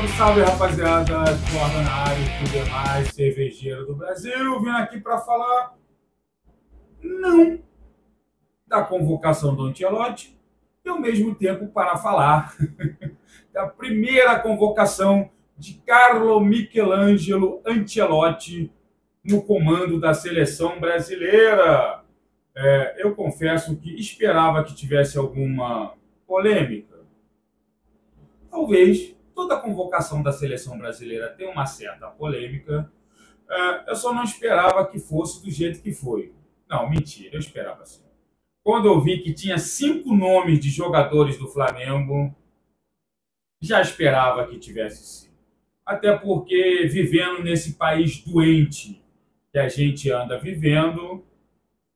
Salve, salve, rapaziada, Borda na área e tudo demais, cervejeiro do Brasil, vindo aqui para falar não da convocação do Ancelotti e ao mesmo tempo para falar da primeira convocação de Carlo Michelangelo Ancelotti no comando da seleção brasileira. Eu confesso que esperava que tivesse alguma polêmica. Talvez toda a convocação da seleção brasileira tenha uma certa polêmica. Eu só não esperava que fosse do jeito que foi. Não, mentira, eu esperava assim. Quando eu vi que tinha 5 nomes de jogadores do Flamengo, já esperava que tivesse sim. Até porque, vivendo nesse país doente que a gente anda vivendo,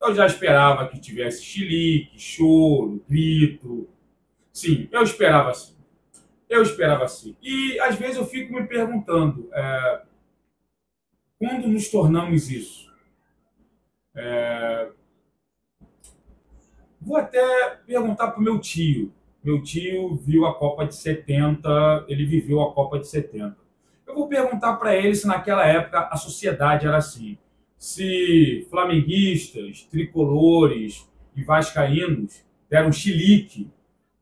eu já esperava que tivesse chilique, choro, grito. Sim, eu esperava assim. Eu esperava assim. E às vezes eu fico me perguntando, quando nos tornamos isso? Vou até perguntar para o meu tio. Meu tio viu a Copa de 70, ele viveu a Copa de 70. Eu vou perguntar para ele se naquela época a sociedade era assim. Se flamenguistas, tricolores e vascaínos deram chilique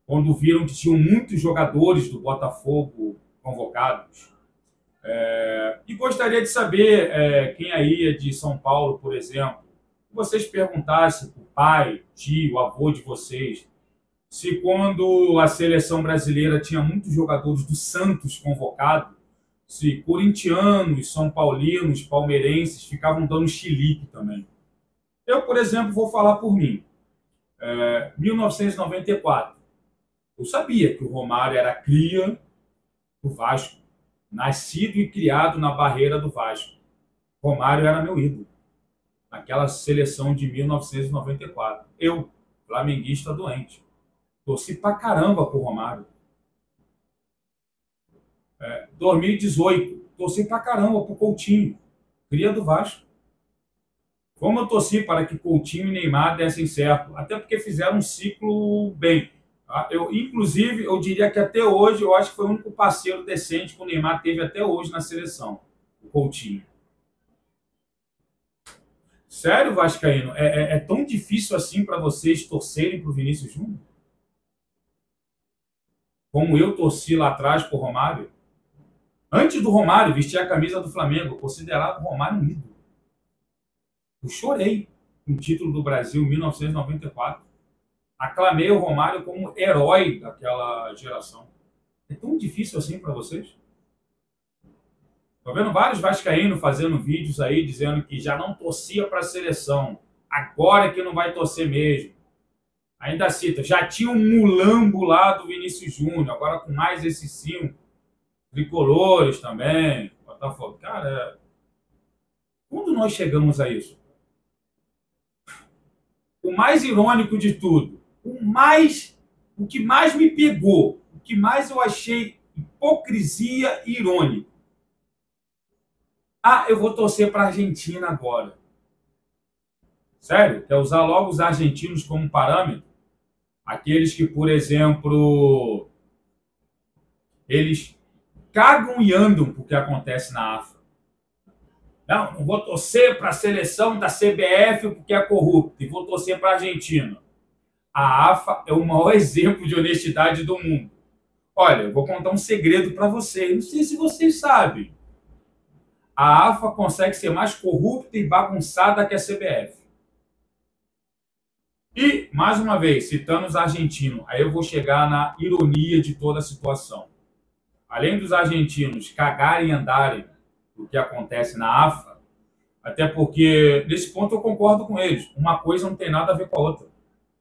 quando viram que tinham muitos jogadores do Botafogo convocados. E gostaria de saber, quem aí é de São Paulo, por exemplo, que vocês perguntassem para o pai, tio, avô de vocês, se quando a seleção brasileira tinha muitos jogadores do Santos convocados, se corintianos, são paulinos, palmeirenses ficavam dando chilique também. Eu, por exemplo, vou falar por mim. 1994. Eu sabia que o Romário era cria do Vasco, nascido e criado na barreira do Vasco. Romário era meu ídolo, naquela seleção de 1994. Eu, flamenguista doente, torci pra caramba pro Romário. 2018, torci pra caramba pro Coutinho, cria do Vasco. Como eu torci para que Coutinho e Neymar dessem certo, até porque fizeram um ciclo bem. Inclusive, eu diria que até hoje, eu acho que foi o único parceiro decente que o Neymar teve até hoje na seleção, o Coutinho. Sério, Vascaíno? É tão difícil assim para vocês torcerem para o Vinícius Júnior? Como eu torci lá atrás para o Romário? Antes do Romário vestir a camisa do Flamengo, eu considerava o Romário um ídolo. Eu chorei com o título do Brasil em 1994. Aclamei o Romário como herói daquela geração. É tão difícil assim para vocês? Estou vendo vários vascaínos fazendo vídeos aí dizendo que já não torcia para a seleção. Agora é que não vai torcer mesmo. Ainda cita, já tinha um mulambo lá do Vinícius Júnior, agora com mais esses 5 tricolores também. Botafogo. Cara, quando nós chegamos a isso? O mais irônico de tudo, o que mais me pegou, o que mais eu achei hipocrisia e irônico. Eu vou torcer para a Argentina agora. Sério? Quer usar logo os argentinos como parâmetro? Aqueles que, por exemplo, eles cagam e andam porque acontece na AFA. Não vou torcer para a seleção da CBF porque é corrupta, e vou torcer para a Argentina. A AFA é o maior exemplo de honestidade do mundo. Olha, eu vou contar um segredo para vocês. Não sei se vocês sabem. A AFA consegue ser mais corrupta e bagunçada que a CBF. E, mais uma vez, citando os argentinos, aí eu vou chegar na ironia de toda a situação. Além dos argentinos cagarem e andarem do que acontece na AFA, até porque, nesse ponto, eu concordo com eles. Uma coisa não tem nada a ver com a outra.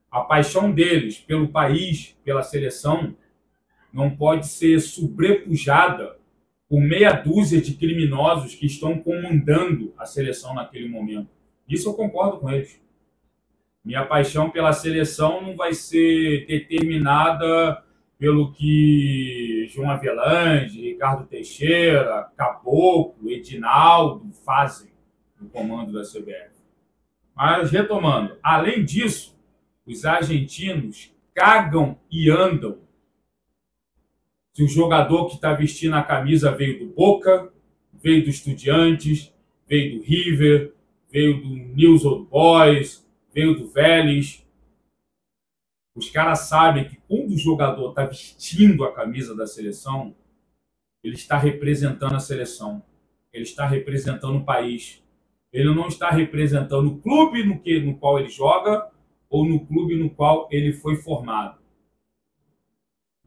A paixão deles pelo país, pela seleção, não pode ser sobrepujada por meia dúzia de criminosos que estão comandando a seleção naquele momento. Isso eu concordo com eles. Minha paixão pela seleção não vai ser determinada pelo que João Avelange, Ricardo Teixeira, Caboclo, Edinaldo fazem no comando da CBF. Mas, retomando, além disso, os argentinos cagam e andam Se o jogador que está vestindo a camisa veio do Boca, veio do Estudiantes, veio do River, veio do News Old Boys, veio do Vélez. Os caras sabem que quando o jogador está vestindo a camisa da seleção, ele está representando a seleção, ele está representando o país. Ele não está representando o clube no qual ele joga ou no clube no qual ele foi formado.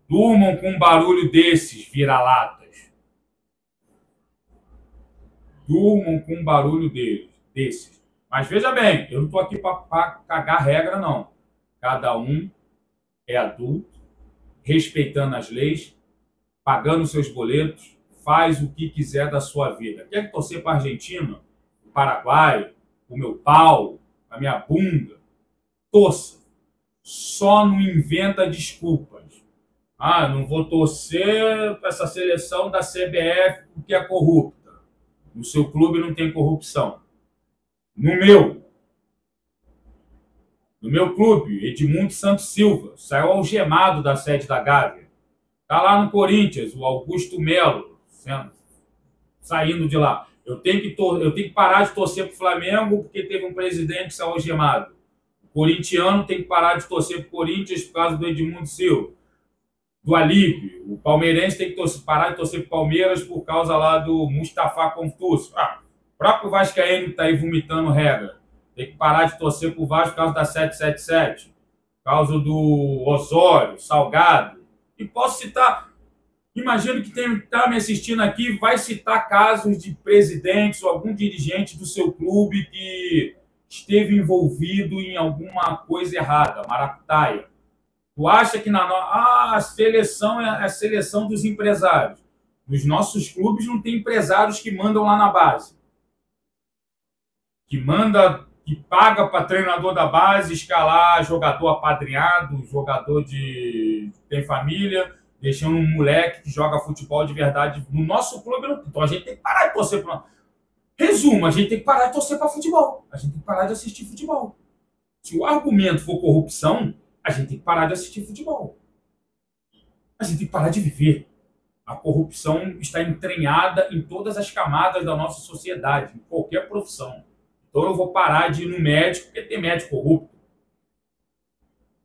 Durmam com um barulho desses, vira-latas. Durmam com um barulho desses. Mas veja bem, eu não estou aqui para cagar regra, não. Cada um é adulto, respeitando as leis, pagando seus boletos, faz o que quiser da sua vida. Quer torcer para a Argentina, o Paraguai, o meu pau, a minha bunda? Torça. Só não inventa desculpas. Ah, não vou torcer para essa seleção da CBF porque é corrupta. No seu clube não tem corrupção. No meu clube, Edmundo Santos Silva saiu algemado da sede da Gávea. Está lá no Corinthians, o Augusto Melo saindo de lá. Eu tenho que parar de torcer para o Flamengo porque teve um presidente que saiu algemado. O corintiano tem que parar de torcer para o Corinthians por causa do Edmundo Silva, do Alípio. O palmeirense tem que parar de torcer para o Palmeiras por causa lá do Mustafa Confúcio. O próprio vascaíno que está aí vomitando regra. Tem que parar de torcer para o Vasco por causa da 777, por causa do Osório, Salgado. E posso citar, imagino que quem está me assistindo aqui vai citar casos de presidentes ou algum dirigente do seu clube que esteve envolvido em alguma coisa errada, maracutaia. Tu acha que a seleção é a seleção dos empresários? Nos nossos clubes não tem empresários que mandam lá na base. Que paga para treinador da base escalar jogador apadrinhado, jogador de tem família, deixando um moleque que joga futebol de verdade. No nosso clube, não. Então a gente tem que parar de torcer para. Resumo, a gente tem que parar de torcer para futebol. A gente tem que parar de assistir futebol. Se o argumento for corrupção, a gente tem que parar de assistir futebol. A gente tem que parar de viver. A corrupção está entranhada em todas as camadas da nossa sociedade, em qualquer profissão. Então eu vou parar de ir no médico porque tem médico corrupto.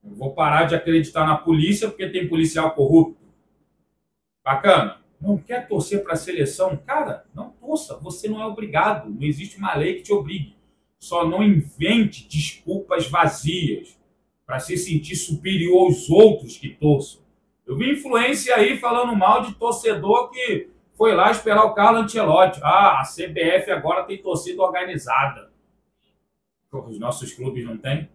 Eu vou parar de acreditar na polícia porque tem policial corrupto. Bacana? Não quer torcer para a seleção? Cara, não torça. Você não é obrigado. Não existe uma lei que te obrigue. Só não invente desculpas vazias para se sentir superior aos outros que torçam. Eu vi influência aí falando mal de torcedor que foi lá esperar o Carlo Ancelotti. A CBF agora tem torcida organizada. Os nossos clubes não têm?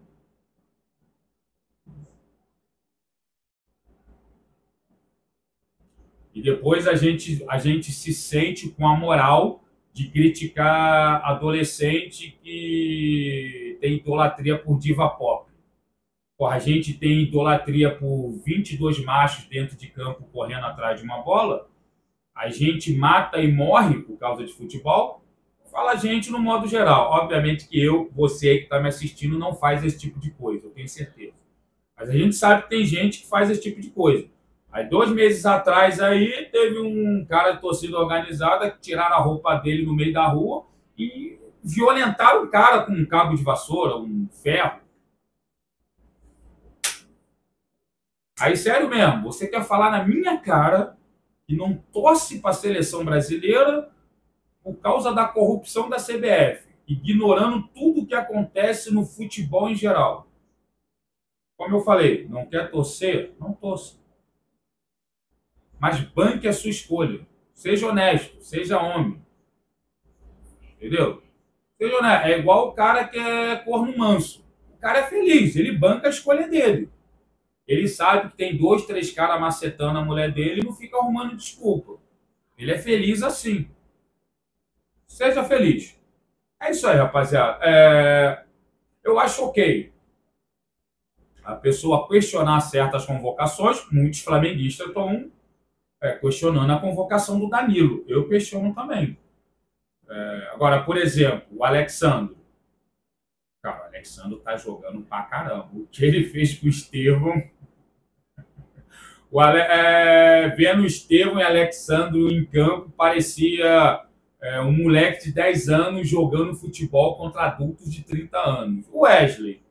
E depois a gente se sente com a moral de criticar adolescente que tem idolatria por diva pop. Porra, a gente tem idolatria por 22 machos dentro de campo correndo atrás de uma bola. A gente mata e morre por causa de futebol. Fala a gente no modo geral. Obviamente que você aí que está me assistindo, não faz esse tipo de coisa, eu tenho certeza. Mas a gente sabe que tem gente que faz esse tipo de coisa. Aí 2 meses atrás aí teve um cara de torcida organizada que tiraram a roupa dele no meio da rua e violentaram o cara com um cabo de vassoura, um ferro. Aí, sério mesmo, você quer falar na minha cara que não torce para a seleção brasileira por causa da corrupção da CBF, ignorando tudo o que acontece no futebol em geral. Como eu falei, não quer torcer? Não torça. Mas banque a sua escolha. Seja honesto, seja homem. Entendeu? Seja honesto. É igual o cara que é corno manso. O cara é feliz, ele banca a escolha dele. Ele sabe que tem 2, 3 caras macetando a mulher dele e não fica arrumando desculpa. Ele é feliz assim. Seja feliz. É isso aí, rapaziada. Eu acho ok a pessoa questionar certas convocações. Muitos flamenguistas estão questionando a convocação do Danilo. Eu questiono também. Agora, por exemplo, o Alexandre. Cara, o Alexandre tá jogando pra caramba. O que ele fez com o Estevão... Vendo Estevão e Alexandro em campo, parecia um moleque de 10 anos jogando futebol contra adultos de 30 anos. O Wesley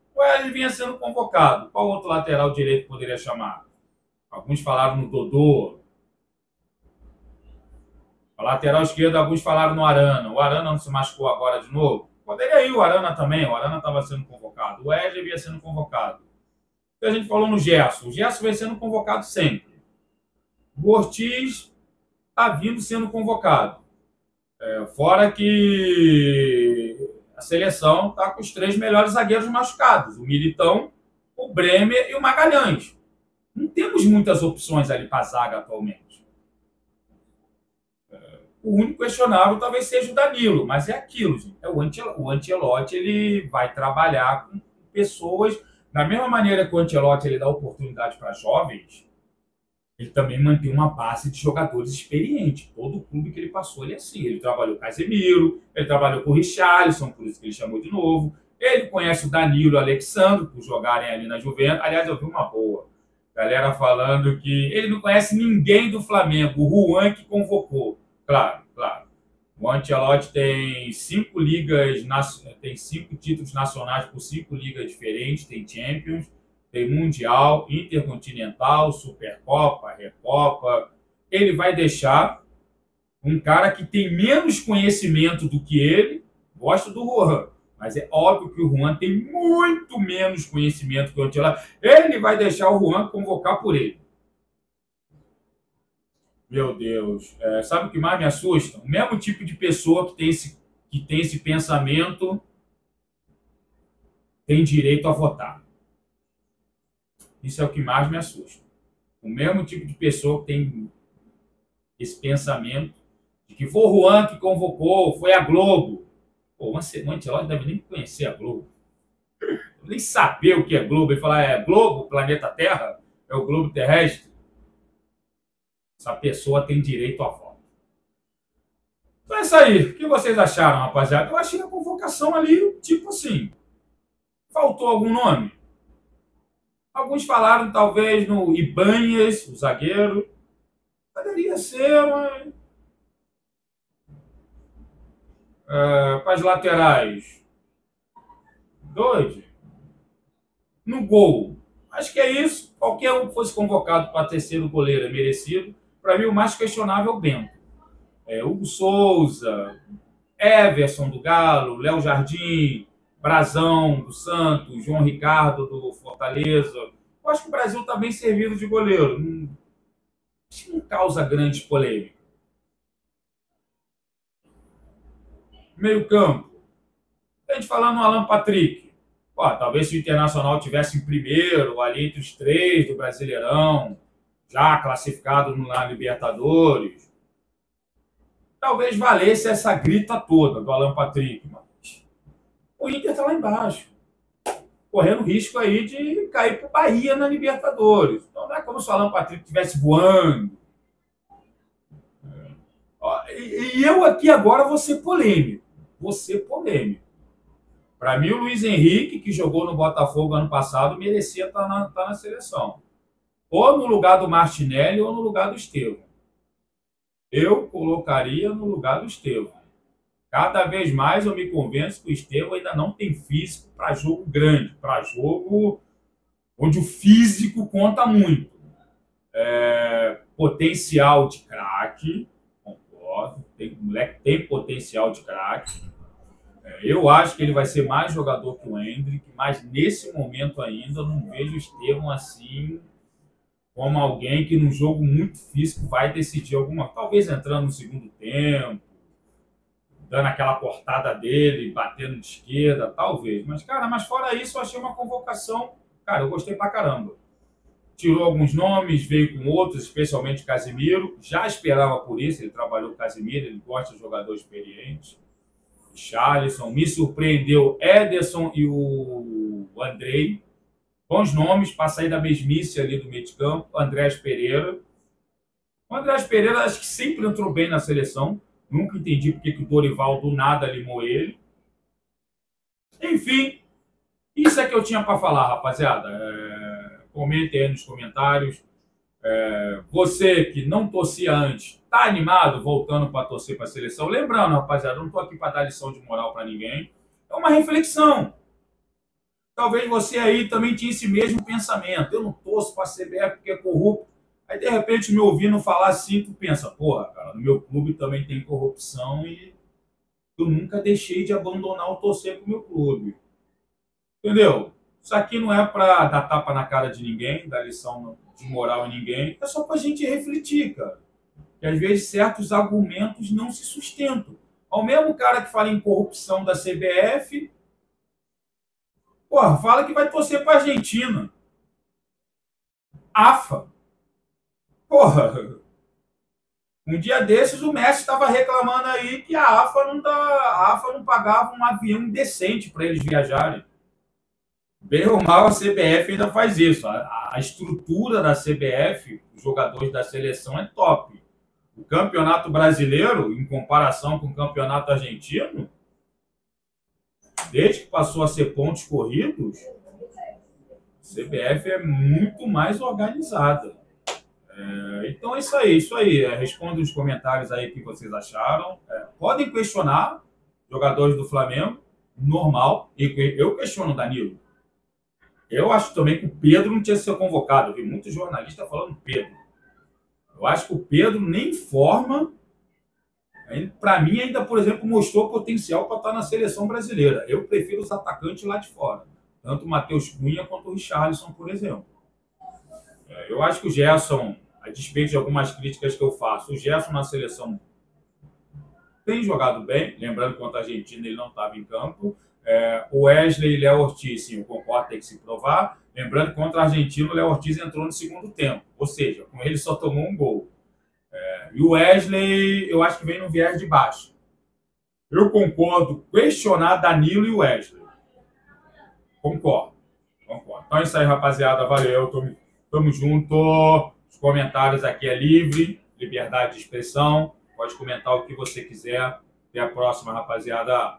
vinha sendo convocado. Qual outro lateral direito poderia chamar? Alguns falaram no Dodô. A lateral esquerda, alguns falaram no Arana. O Arana não se machucou agora de novo? Poderia ir o Arana também. O Arana estava sendo convocado. O Wesley vinha sendo convocado. A gente falou no Gerson. O Gerson vem sendo convocado sempre. O Ortiz está vindo sendo convocado. Fora que a seleção está com os 3 melhores zagueiros machucados. O Militão, o Bremer e o Magalhães. Não temos muitas opções ali para a zaga atualmente. O único questionável talvez seja o Danilo, mas é aquilo, gente. O Ancelotti ele vai trabalhar com pessoas, da mesma maneira que o Ancelotti ele dá oportunidade para jovens, ele também mantém uma base de jogadores experientes. Todo clube que ele passou, ele é assim. Ele trabalhou com o Casemiro, ele trabalhou com o Richarlison, por isso que ele chamou de novo. Ele conhece o Danilo e o Alexandre, por jogarem ali na Juventus. Aliás, eu vi uma boa. Galera falando que ele não conhece ninguém do Flamengo, o Juan que convocou. Claro. O Ancelotti tem 5 títulos nacionais por 5 ligas diferentes, tem Champions, tem Mundial, Intercontinental, Supercopa, Recopa. Ele vai deixar um cara que tem menos conhecimento do que ele, gosto do Juan, mas é óbvio que o Juan tem muito menos conhecimento que o Ancelotti. Ele vai deixar o Juan convocar por ele. Meu Deus. Sabe o que mais me assusta? O mesmo tipo de pessoa que tem esse pensamento tem direito a votar. Isso é o que mais me assusta. O mesmo tipo de pessoa que tem esse pensamento de que foi o Juan que convocou, foi a Globo. Pô, o Ancelotti deve nem conhecer a Globo. Nem saber o que é Globo. Ele fala, é Globo, planeta Terra? É o globo terrestre? Essa pessoa tem direito a voto. Então é isso aí. O que vocês acharam, rapaziada? Eu achei a convocação ali, tipo assim, faltou algum nome? Alguns falaram, talvez, no Ibanhas, o zagueiro. Poderia ser, mas... para as laterais. 2. No gol. Acho que é isso. Qualquer um que fosse convocado para terceiro goleiro é merecido. Para mim, o mais questionável é o Bento. Hugo Souza, Everson do Galo, Léo Jardim, Brazão do Santos, João Ricardo do Fortaleza. Eu acho que o Brasil está bem servido de goleiro. Acho que não causa grandes polêmicas. Meio campo. A gente falando no Alan Patrick. Talvez se o Internacional tivesse em primeiro, ali entre os 3 do Brasileirão, já classificado na Libertadores, talvez valesse essa grita toda do Alan Patrick. Mas o Inter está lá embaixo, correndo risco aí de cair para o Bahia na Libertadores. Então não é como se o Alan Patrick estivesse voando. E eu aqui agora vou ser polêmico. Para mim, o Luiz Henrique, que jogou no Botafogo ano passado, merecia estar na seleção. Ou no lugar do Martinelli ou no lugar do Estevão. Eu colocaria no lugar do Estevão. Cada vez mais eu me convenço que o Estevão ainda não tem físico para jogo grande, para jogo onde o físico conta muito. Potencial de craque, concordo. O moleque tem potencial de craque. Eu acho que ele vai ser mais jogador que o Endrick, mas nesse momento ainda eu não vejo o Estevão assim como alguém que num jogo muito físico vai decidir alguma... Talvez entrando no segundo tempo, dando aquela cortada dele, batendo de esquerda, talvez. Mas fora isso, eu achei uma convocação... Cara, eu gostei pra caramba. Tirou alguns nomes, veio com outros, especialmente o Casemiro. Já esperava por isso, ele trabalhou com o Casemiro, ele gosta de jogador experiente. Richarlison, me surpreendeu Ederson e o Andrei. Bons nomes para sair da mesmice ali do meio de campo. Andrés Pereira. O Andrés Pereira acho que sempre entrou bem na seleção. Nunca entendi porque que o Dorival do nada limou ele. Enfim, isso é que eu tinha para falar, rapaziada. Comentem aí nos comentários. Você que não torcia antes, tá animado voltando para torcer para a seleção? Lembrando, rapaziada, eu não tô aqui para dar lição de moral para ninguém. É uma reflexão. Talvez você aí também tinha esse mesmo pensamento. Eu não torço para a CBF porque é corrupto. Aí, de repente, me ouvindo falar assim, tu pensa, porra, cara, no meu clube também tem corrupção e eu nunca deixei de abandonar o torcer pro meu clube. Entendeu? Isso aqui não é para dar tapa na cara de ninguém, dar lição de moral em ninguém. É só para a gente refletir, cara. Que às vezes certos argumentos não se sustentam. Ao mesmo cara que fala em corrupção da CBF, porra, fala que vai torcer para a Argentina. AFA. Porra, um dia desses o Messi estava reclamando aí que a AFA não pagava um avião decente para eles viajarem. Bem ou mal, a CBF ainda faz isso. A estrutura da CBF, os jogadores da seleção, é top. O campeonato brasileiro, em comparação com o campeonato argentino, desde que passou a ser pontos corridos, a CBF é muito mais organizada. Então é isso aí, isso aí. Responda nos comentários aí o que vocês acharam. Podem questionar jogadores do Flamengo, normal. Eu questiono o Danilo. Eu acho também que o Pedro não tinha sido convocado. Eu vi muitos jornalistas falando Pedro. Eu acho que o Pedro nem forma. Para mim, ainda, por exemplo, mostrou potencial para estar na seleção brasileira. Eu prefiro os atacantes lá de fora. Tanto o Matheus Cunha quanto o Richarlison, por exemplo. Eu acho que o Gerson, a despeito de algumas críticas que eu faço, o Gerson na seleção tem jogado bem. Lembrando que contra a Argentina ele não estava em campo. O Wesley e Léo Ortiz, sim, eu concordo, tem que se provar. Lembrando que contra a Argentina o Léo Ortiz entrou no segundo tempo. Ou seja, com ele só tomou um gol. E o Wesley, eu acho que vem no viés de baixo. Eu concordo, questionar Danilo e Wesley. Concordo. Então é isso aí, rapaziada. Valeu, tamo junto. Os comentários aqui é livre, liberdade de expressão. Pode comentar o que você quiser. Até a próxima, rapaziada.